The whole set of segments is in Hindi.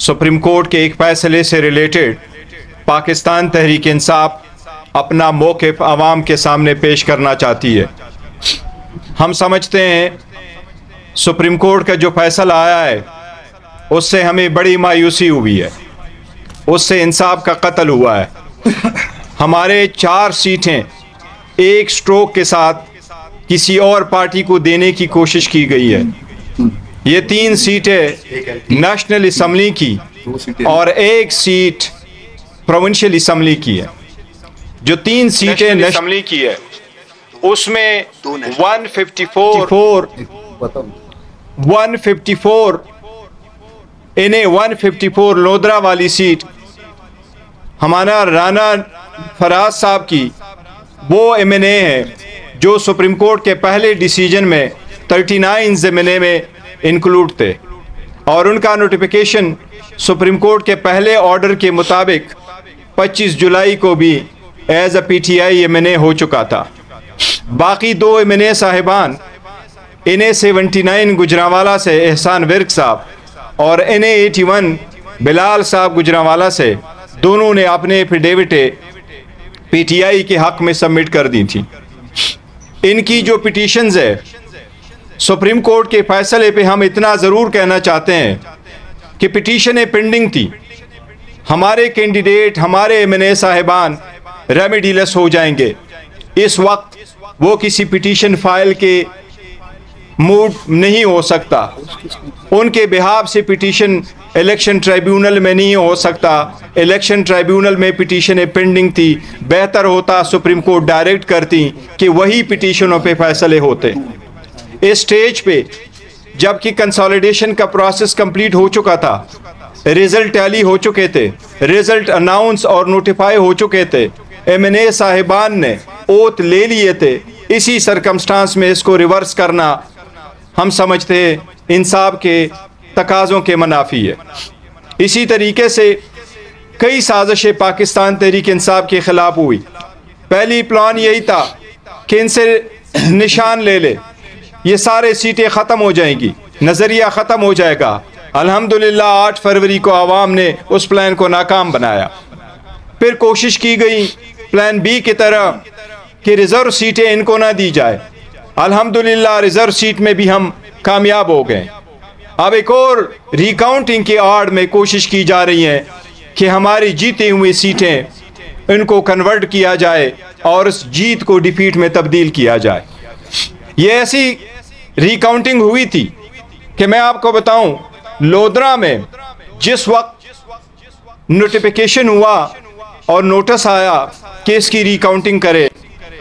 सुप्रीम कोर्ट के एक फैसले से रिलेटेड पाकिस्तान तहरीक इंसाफ अपना मौक़िफ़ आवाम के सामने पेश करना चाहती है। हम समझते हैं सुप्रीम कोर्ट का जो फैसला आया है उससे हमें बड़ी मायूसी हुई है, उससे इंसाफ का कत्ल हुआ है। हमारे 4 सीटें एक स्ट्रोक के साथ किसी और पार्टी को देने की कोशिश की गई है। ये 3 सीटें नेशनल असम्बली की और 1 सीट प्रोविंशियल असम्बली की है। जो 3 सीटें नेशनल असम्बली की है उसमें 154 इन्हें 154 लोधरा वाली सीट हमारा राना फराज साहब की वो एमएनए है जो सुप्रीम कोर्ट के पहले डिसीजन में 39 ज़िमने में इंक्लूड थे और उनका नोटिफिकेशन सुप्रीम कोर्ट के पहले ऑर्डर के मुताबिक 25 जुलाई को भी एज अ पीटीआई एमएनए हो चुका था। बाकी 2 एमएनए साहिबान इन्हें 79 गुजरांवाला से एहसान विर्क साहब और इन्हें 81 बिलाल साहब गुजरांवाला से दोनों ने अपने एफिडेविट पीटीआई के हक में सबमिट कर दी थी। इनकी जो पिटीशंस है सुप्रीम कोर्ट के फैसले पे हम इतना ज़रूर कहना चाहते हैं कि पिटीशनें पेंडिंग थी। हमारे कैंडिडेट हमारे एमएनए साहिबान रेमेडीलेस हो जाएंगे। इस वक्त वो किसी पिटीशन फाइल के मूड नहीं हो सकता, उनके बिहाफ से पिटीशन इलेक्शन ट्राइब्यूनल में नहीं हो सकता। इलेक्शन ट्राइब्यूनल में पिटीशनें पेंडिंग थी। बेहतर होता सुप्रीम कोर्ट डायरेक्ट करती कि वही पिटीशनों पे फैसले होते। इस स्टेज पे जबकि कंसोलिडेशन का प्रोसेस कंप्लीट हो चुका था, रिजल्ट टैली हो चुके थे, रिजल्ट अनाउंस और नोटिफाई हो चुके थे, एमएनए साहिबान ने ओथ ले लिए थे, इसी सरकमस्टांस में इसको रिवर्स करना हम समझते हैं इंसाफ के तकाज़ों के मुनाफी है। इसी तरीके से कई साजिशें पाकिस्तान तहरीक इंसाफ के ख़िलाफ़ हुई। पहली प्लान यही था कि इनसे निशान ले ले, ये सारे सीटें ख़त्म हो जाएंगी, नज़रिया ख़त्म हो जाएगा। अल्हम्दुलिल्लाह 8 फरवरी को आवाम ने उस प्लान को नाकाम बनाया। फिर कोशिश की गई प्लान बी की तरह कि रिज़र्व सीटें इनको ना दी जाए। अल्हम्दुलिल्लाह रिज़र्व सीट में भी हम कामयाब हो गए। अब एक और रिकाउंटिंग की आड़ में कोशिश की जा रही है कि हमारी जीती हुई सीटें इनको कन्वर्ट किया जाए और उस जीत को डिफीट में तब्दील किया जाए। ये ऐसी रिकाउंटिंग हुई थी कि मैं आपको बताऊं, लोधरा में जिस वक्त नोटिफिकेशन हुआ और नोटिस आया कि इसकी रिकाउंटिंग करे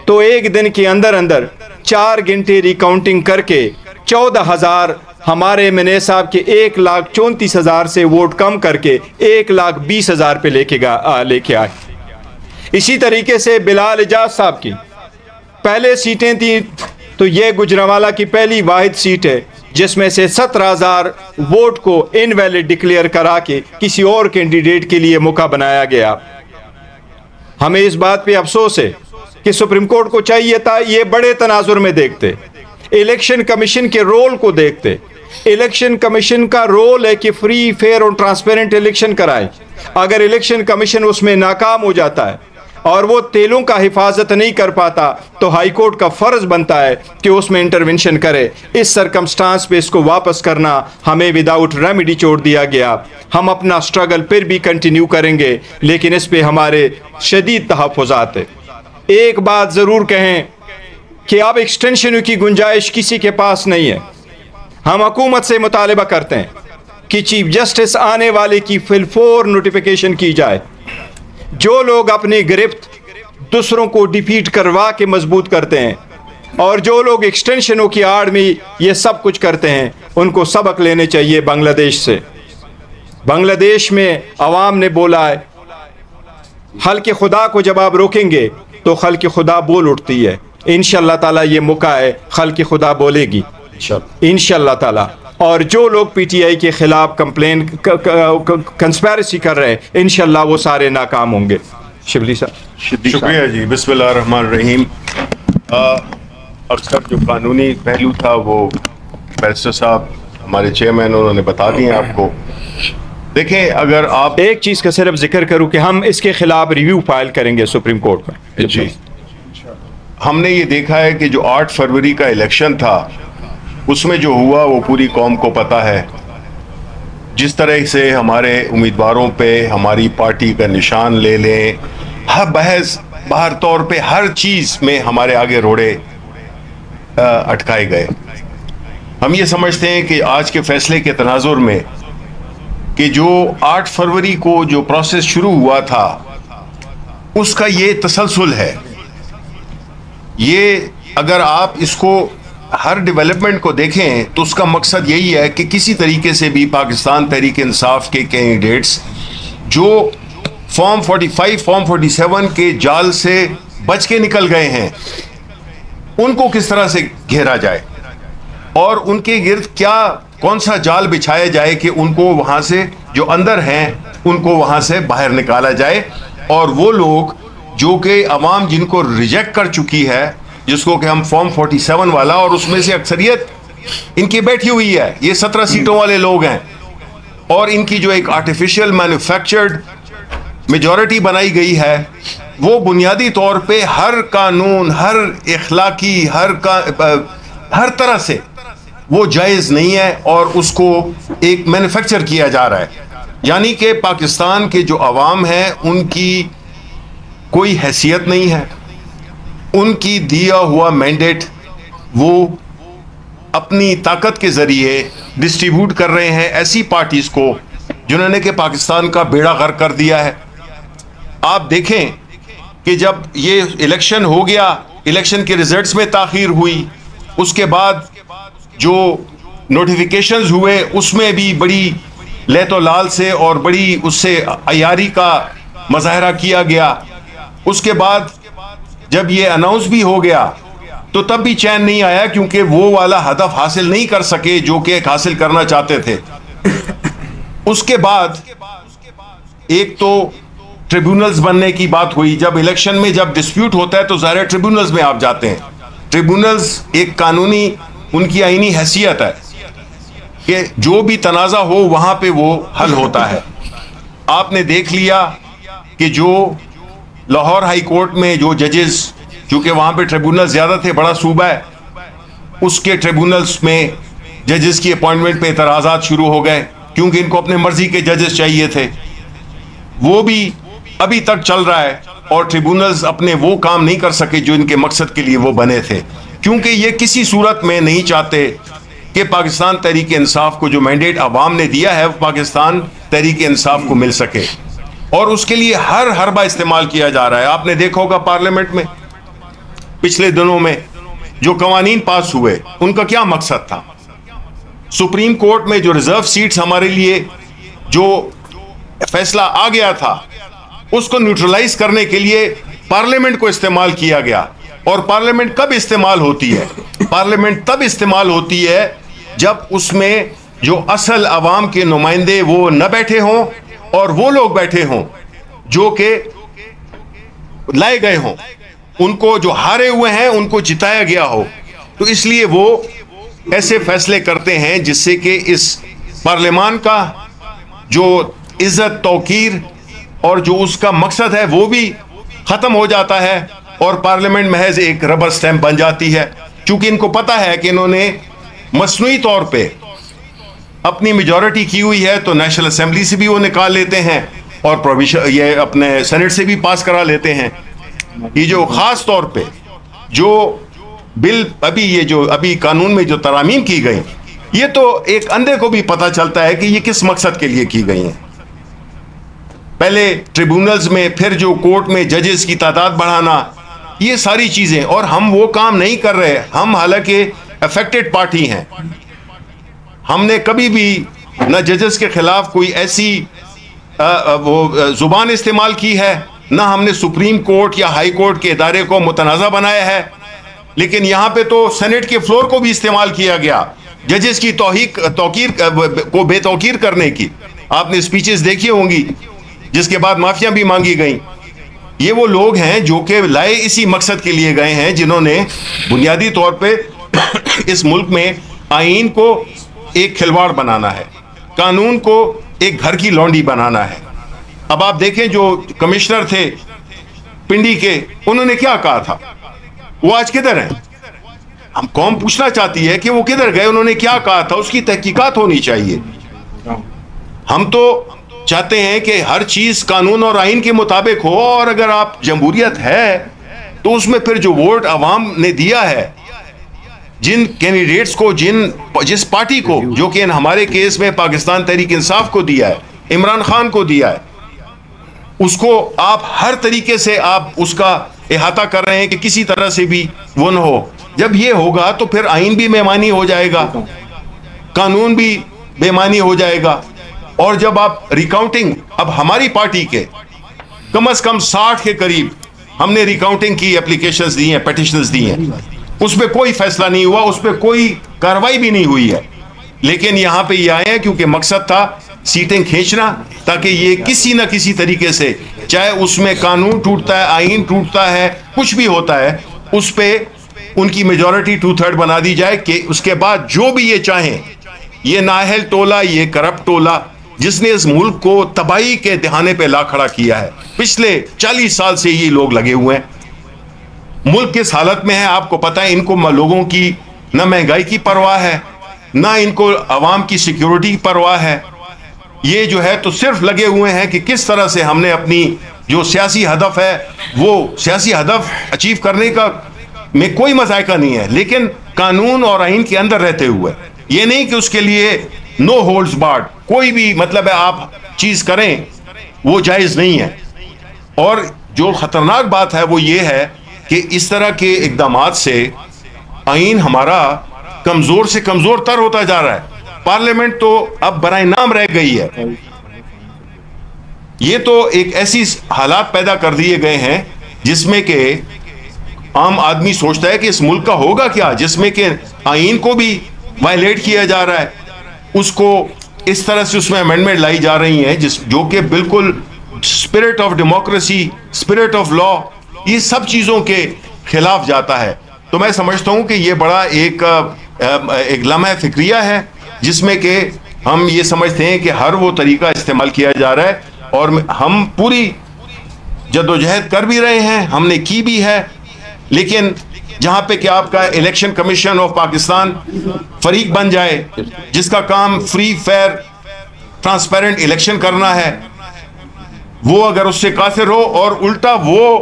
तो एक दिन के अंदर अंदर 4 घंटे रिकाउंटिंग करके 14,000 हमारे एमएनए साहब के 1,34,000 से वोट कम करके 1,20,000 पे लेके आए। इसी तरीके से बिलाल एजाज साहब की पहले सीटें थी तो ये गुजरांवाला की पहली वाहिद सीट है जिसमें से 17,000 वोट को इनवैलिड डिक्लेयर करा के किसी और कैंडिडेट के लिए मौका बनाया गया। हमें इस बात पे अफसोस है कि सुप्रीम कोर्ट को चाहिए था ये बड़े तनाजुर में देखते, इलेक्शन कमीशन के रोल को देखते। इलेक्शन कमीशन का रोल है कि फ्री, फेयर और ट्रांसपेरेंट इलेक्शन कराए। अगर इलेक्शन कमीशन उसमें नाकाम हो जाता है और वो तेलों का हिफाजत नहीं कर पाता तो हाई कोर्ट का फर्ज बनता है कि उसमें इंटरवेंशन करे। इस सरकमस्टांस पे इसको वापस करना हमें विदाउट रेमेडी छोड़ दिया गया। हम अपना स्ट्रगल फिर भी कंटिन्यू करेंगे, लेकिन इस पे हमारे शदीद तहफ़्फ़ुज़ात है। एक बात ज़रूर कहें कि अब एक्सटेंशन की गुंजाइश किसी के पास नहीं है। हम हुकूमत से मुतालिबा करते हैं कि चीफ जस्टिस आने वाले की फिलफोर नोटिफिकेशन की जाए। जो लोग अपनी गिरफ्त दूसरों को डिफीट करवा के मजबूत करते हैं और जो लोग एक्सटेंशनों की आड़ में ये सब कुछ करते हैं उनको सबक लेने चाहिए बांग्लादेश से। बांग्लादेश में अवाम ने बोला है खल्क़ खुदा को जब आप रोकेंगे तो खल्क़ खुदा बोल उठती है। इंशाअल्लाह ताला ये मौका है, खल्क़ खुदा बोलेगी इंशाअल्लाह ताला। और जो लोग पीटीआई के खिलाफ कंप्लेन कंस्पिरेसी कर रहे हैं इंशाअल्लाह वो सारे नाकाम होंगे। शिबली साहब शुक्रिया जी। बिस्मिल्लाह रहमान रहीम। और सब जो कानूनी पहलू था वो बैरिस्टर साहब हमारे चेयरमैन उन्होंने बता दिए आपको। देखें, अगर आप एक चीज का सिर्फ जिक्र करूं कि हम इसके खिलाफ रिव्यू फाइल करेंगे सुप्रीम कोर्ट में। जी, हमने ये देखा है कि जो 8 फरवरी का इलेक्शन था उसमें जो हुआ वो पूरी कौम को पता है। जिस तरह से हमारे उम्मीदवारों पे हमारी पार्टी का निशान ले लें, हर बहस बाहर तौर पे हर चीज़ में हमारे आगे रोड़े अटकाए गए। हम ये समझते हैं कि आज के फैसले के तनाजुर में कि जो 8 फरवरी को जो प्रोसेस शुरू हुआ था उसका ये तसलसल है। ये अगर आप इसको हर डेवलपमेंट को देखें तो उसका मकसद यही है कि किसी तरीके से भी पाकिस्तान तहरीक इंसाफ के कैंडिडेट्स जो फॉर्म 45 फॉर्म 47 के जाल से बच के निकल गए हैं उनको किस तरह से घेरा जाए और उनके गिर्द क्या कौन सा जाल बिछाया जाए कि उनको वहां से जो अंदर हैं उनको वहां से बाहर निकाला जाए और वो लोग जो कि अवाम जिनको रिजेक्ट कर चुकी है, जिसको कि हम फॉर्म 47 वाला, और उसमें से अक्सरियत इनकी बैठी हुई है, ये 17 सीटों वाले लोग हैं और इनकी जो एक आर्टिफिशियल मैन्युफैक्चर्ड मेजॉरिटी बनाई गई है वो बुनियादी तौर पे हर कानून, हर इखलाकी, हर तरह से वो जायज़ नहीं है और उसको एक मैन्युफैक्चर किया जा रहा है। यानी कि पाकिस्तान के जो अवाम हैं उनकी कोई हैसियत नहीं है, उनकी दिया हुआ मैंडेट वो अपनी ताकत के ज़रिए डिस्ट्रीब्यूट कर रहे हैं ऐसी पार्टीज़ को जिन्होंने कि पाकिस्तान का बेड़ा गर्क कर दिया है। आप देखें कि जब ये इलेक्शन हो गया, इलेक्शन के रिजल्ट्स में ताख़ीर हुई, उसके बाद जो नोटिफिकेशंस हुए उसमें भी बड़ी लहतो लाल से और बड़ी उससे अयारी का मज़ाहरा किया गया। उसके बाद जब ये अनाउंस भी हो गया तो तब भी चैन नहीं आया क्योंकि वो वाला हदफ हासिल नहीं कर सके जो कि हासिल करना चाहते थे। उसके बाद एक तो ट्रिब्यूनल्स बनने की बात हुई। जब इलेक्शन में जब डिस्प्यूट होता है तो ज़ाहिर ट्रिब्यूनल्स में आप जाते हैं। ट्रिब्यूनल्स एक कानूनी उनकी आईनी हैसियत है कि जो भी तनाज़ा हो वहां पे वो हल होता है। आपने देख लिया कि जो लाहौर हाई कोर्ट में जो जजेस, चूंकि वहां पे ट्रिब्यूनल ज्यादा थे, बड़ा सूबा है, उसके ट्रिब्यूनल्स में जजेस की अपॉइंटमेंट पे एतराज़ात शुरू हो गए क्योंकि इनको अपने मर्जी के जजेस चाहिए थे। वो भी अभी तक चल रहा है और ट्रिब्यूनल्स अपने वो काम नहीं कर सके जो इनके मकसद के लिए वो बने थे, क्योंकि ये किसी सूरत में नहीं चाहते कि पाकिस्तान तहरीक इंसाफ को जो मैंडेट अवाम ने दिया है वो पाकिस्तान तहरीक इंसाफ को मिल सके और उसके लिए हर हरबा इस्तेमाल किया जा रहा है। आपने देखा होगा पार्लियामेंट में पिछले दिनों में जो कवानीन पास हुए उनका क्या मकसद था। सुप्रीम कोर्ट में जो रिजर्व सीट्स हमारे लिए जो फैसला आ गया था उसको न्यूट्रलाइज करने के लिए पार्लियामेंट को इस्तेमाल किया गया। और पार्लियामेंट कब इस्तेमाल होती है? पार्लियामेंट तब इस्तेमाल होती है जब उसमें जो असल अवाम के नुमाइंदे वो न बैठे हों और वो लोग बैठे हों जो कि लाए गए हों, उनको जो हारे हुए हैं उनको जिताया गया हो। तो इसलिए वो ऐसे फैसले करते हैं जिससे कि इस पार्लियामान का जो इज्जत तौकीर और जो उसका मकसद है वो भी खत्म हो जाता है और पार्लियामेंट महज एक रबर स्टैंप बन जाती है। क्योंकि इनको पता है कि इन्होंने मसनूई तौर पे अपनी मेजॉरिटी की हुई है तो नेशनल असेंबली से भी वो निकाल लेते हैं और प्रोविजन ये अपने सेनेट से भी पास करा लेते हैं। ये जो खास तौर पे जो बिल अभी कानून में जो तरामीम की गई, ये तो एक अंधे को भी पता चलता है कि ये किस मकसद के लिए की गई हैं। पहले ट्रिब्यूनल्स में, फिर जो कोर्ट में जजेस की तादाद बढ़ाना, ये सारी चीजें, और हम वो काम नहीं कर रहे। हम हालांकि अफेक्टेड पार्टी हैं, हमने कभी भी न जजेस के खिलाफ कोई ऐसी वो जुबान इस्तेमाल की है, ना हमने सुप्रीम कोर्ट या हाई कोर्ट के इदारे को मुतनाज़ा बनाया है। लेकिन यहाँ पे तो सेनेट के फ्लोर को भी इस्तेमाल किया गया जजेस की तौकीर को बेतौकीर करने की। आपने स्पीचेस देखी होंगी जिसके बाद माफिया भी मांगी गई। ये वो लोग हैं जो कि लाए इसी मकसद के लिए गए हैं, जिन्होंने बुनियादी तौर पे इस मुल्क में आईन को एक खिलवाड़ बनाना है, कानून को एक घर की लौंडी बनाना है। अब आप देखें जो कमिश्नर थे पिंडी के, उन्होंने क्या कहा था, वो आज किधर हैं? हम कौम पूछना चाहती है कि वो किधर गए, उन्होंने क्या कहा था, उसकी तहकीकात होनी चाहिए। हम तो चाहते हैं कि हर चीज कानून और आइन के मुताबिक हो, और अगर आप जमहूरियत है तो उसमें फिर जो वोट अवाम ने दिया है, जिन कैंडिडेट्स को, जिस पार्टी को, जो कि हमारे केस में पाकिस्तान तहरीक इंसाफ को दिया है, इमरान खान को दिया है, उसको आप हर तरीके से आप उसका इहाता कर रहे हैं कि किसी तरह से भी वो न हो। जब ये होगा तो फिर आइन भी बेमानी हो जाएगा, कानून भी बेमानी हो जाएगा। और जब आप रिकाउंटिंग, अब हमारी पार्टी के कम से कम 60 के करीब हमने रिकाउंटिंग की एप्लीकेशंस दी हैं, पिटिशंस दी हैं, उसमें कोई फैसला नहीं हुआ, उस पर कोई कार्रवाई भी नहीं हुई है। लेकिन यहां पे ये आए हैं क्योंकि मकसद था सीटें खींचना, ताकि ये किसी ना किसी तरीके से, चाहे उसमें कानून टूटता है, आइन टूटता है, कुछ भी होता है, उस पर उनकी मेजॉरिटी 2/3 बना दी जाए कि उसके बाद जो भी ये चाहें, ये नाअहल टोला, ये करप्ट टोला जिसने इस मुल्क को तबाही के दहाने पे ला खड़ा किया है, पिछले 40 साल से ये लोग लगे हुए हैं। मुल्क किस हालत में है आपको पता है। इनको लोगों की न महंगाई की परवाह है, ना इनको अवाम की सिक्योरिटी की परवाह है। ये जो है तो सिर्फ लगे हुए हैं कि किस तरह से हमने अपनी जो सियासी हदफ है, वो सियासी हदफ अचीव करने का में कोई मजायका नहीं है, लेकिन कानून और आइन के अंदर रहते हुए। ये नहीं कि उसके लिए नो होल्ड्स बार्ड, कोई भी मतलब है आप चीज करें, वो जायज नहीं है। और जो खतरनाक बात है वो ये है कि इस तरह के इकदामात से आइन हमारा कमजोर से कमजोर तर होता जा रहा है। पार्लियामेंट तो अब बराए नाम रह गई है। ये तो एक ऐसी हालात पैदा कर दिए गए हैं जिसमें कि आम आदमी सोचता है कि इस मुल्क का होगा क्या, जिसमें कि आइन को भी वायलेट किया जा रहा है, उसको इस तरह से उसमें अमेंडमेंट लाई जा रही हैं जो कि बिल्कुल spirit of democracy, spirit of law, ये सब चीजों के खिलाफ जाता है। तो मैं समझता हूं कि ये बड़ा एक लम्हा फिक्रिया है जिसमें कि हम ये समझते हैं कि हर वो तरीका इस्तेमाल किया जा रहा है, और हम पूरी जद्दोजहद कर भी रहे हैं, हमने की भी है। लेकिन जहां पे कि आपका इलेक्शन कमीशन ऑफ पाकिस्तान फरीक बन जाए, जिसका काम फ्री फेयर ट्रांसपेरेंट इलेक्शन करना है, वो अगर उससे कासिर हो और उल्टा वो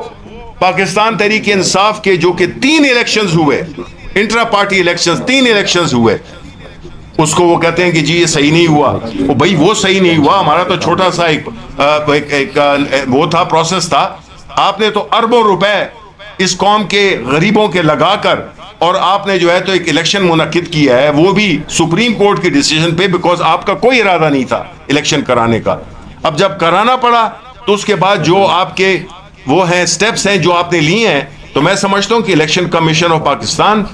पाकिस्तान तहरीक इंसाफ के जो कि 3 इलेक्शंस हुए, इंट्रा पार्टी इलेक्शंस, 3 इलेक्शंस हुए, उसको वो कहते हैं कि जी ये सही नहीं हुआ। वो भाई वो सही नहीं हुआ, हमारा तो छोटा सा एक वो था, प्रोसेस था। आपने तो अरबों रुपए इस कौम के गरीबों के लगाकर, और आपने जो है तो एक इलेक्शन मुनक्किद किया है, वो भी सुप्रीम कोर्ट के डिसीजन पे, बिकॉज आपका कोई इरादा नहीं था इलेक्शन कराने का। अब जब कराना पड़ा तो उसके बाद जो आपके वो हैं स्टेप्स हैं जो आपने लिए हैं, तो मैं समझता हूं कि इलेक्शन कमीशन ऑफ पाकिस्तान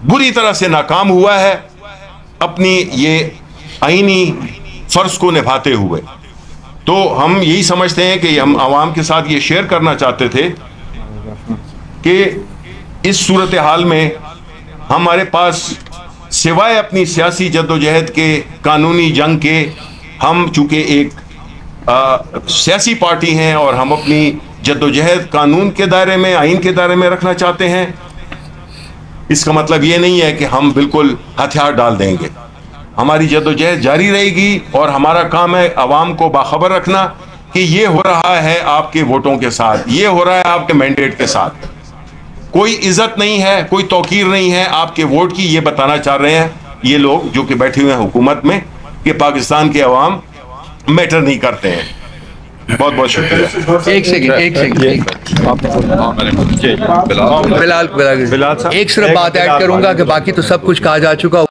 बुरी तरह से नाकाम हुआ है अपनी ये आईनी फर्ज को निभाते हुए। तो हम यही समझते हैं कि हम आवाम के साथ ये शेयर करना चाहते थे कि इस सूरत हाल में हमारे पास सिवाय अपनी सियासी जद्दोजहद के, कानूनी जंग के, हम चूंकि एक सियासी पार्टी हैं और हम अपनी जद्दोजहद कानून के दायरे में, आइन के दायरे में रखना चाहते हैं, इसका मतलब ये नहीं है कि हम बिल्कुल हथियार डाल देंगे। हमारी जद्दोजहद जारी रहेगी और हमारा काम है आवाम को बाखबर रखना कि ये हो रहा है आपके वोटों के साथ, ये हो रहा है आपके मैंडेट के साथ। कोई इज्जत नहीं है, कोई तौकीर नहीं है आपके वोट की। ये बताना चाह रहे हैं ये लोग जो कि बैठे हुए हैं हुकूमत में कि पाकिस्तान के अवाम मैटर नहीं करते हैं। बहुत बहुत शुक्रिया। एक सेकंड बिलाल एक सिर्फ बात ऐड करूंगा कि बाकी तो सब कुछ कहा जा चुका।